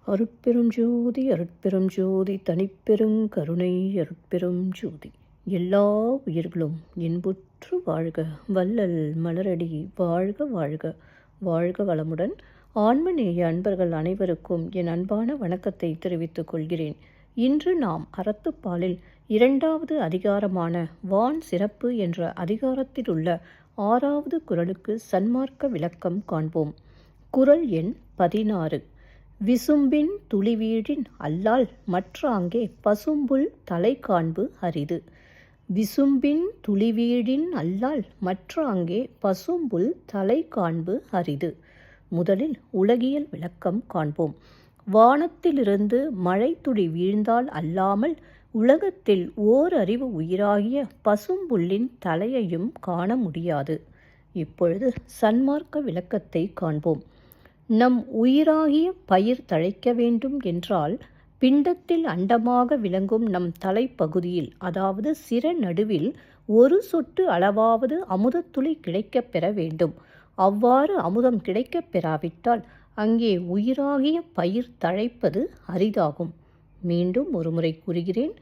அருட்பெரும் ஜோதி அருட்பெரும் ஜோதி தனிப்பெரும் கருணை அருட்பெரும் ஜோதி. எல்லா உயிர்களும் இன்புற்று வாழ்க, வள்ளல் மலரடி வாழ்க வாழ்க. வாழ்க வளமுடன். ஆன்மநேய அன்பர்கள் அனைவருக்கும் என் அன்பான வணக்கத்தை தெரிவித்துக் கொள்கிறேன். இன்று நாம் அறத்துப்பாலில் 2வது அதிகாரமான வான் சிறப்பு என்ற அதிகாரத்தில் உள்ள 6வது குறளுக்கு சன்மார்க்க விளக்கம் காண்போம். குறள் எண் 16. விசும்பின் துளிவீழின் அல்லால் மற்றாங்கே பசும்புல் தலை காண்பு அரிது. விசும்பின் துளிவீழின் அல்லால் மற்றாங்கே பசும்புல் தலை காண்பு அரிது. முதலில் உலகியல் விளக்கம் காண்போம். வானத்திலிருந்து மழை துளி வீழ்ந்தால் அல்லாமல் உலகத்தில் ஓரறிவு உயிராகிய பசும்புல்லின் தலையையும் காண முடியாது. இப்பொழுது சன்மார்க்க விளக்கத்தை காண்போம். நம் உயிராகிய பயிர் தழைக்க வேண்டும் என்றால் பிண்டத்தில் அண்டமாக விளங்கும் நம் தலைப்பகுதியில், அதாவது சிர நடுவில் ஒரு சொட்டு அளவாவது அமுதத்துளி கிடைக்கப் பெற வேண்டும். அவ்வாறு அமுதம் கிடைக்கப் பெறாவிட்டால் அங்கே உயிராகிய பயிர் தழைப்பது அரிதாகும். மீண்டும் ஒருமுறை கூறுகிறேன்.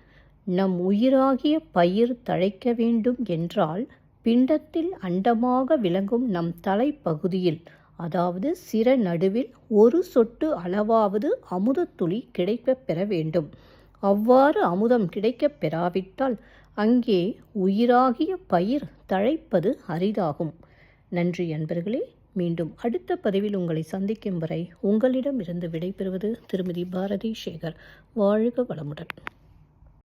நம் உயிராகிய பயிர் தழைக்க வேண்டும் என்றால் பிண்டத்தில் அண்டமாக விளங்கும் நம் தலைப்பகுதியில், அதாவது சிர நடுவில் ஒரு சொட்டு அளவாவது அமுதத்துளி கிடைக்கப் பெற வேண்டும். அவ்வாறு அமுதம் கிடைக்கப் பெறாவிட்டால் அங்கே உயிராகிய பயிர் தழைப்பது அரிதாகும். நன்றி அன்பர்களே. மீண்டும் அடுத்த பதிவில் உங்களை சந்திக்கும் வரை உங்களிடமிருந்து விடைபெறுவது திருமதி பாரதி சேகர். வாழ்க வளமுடன்.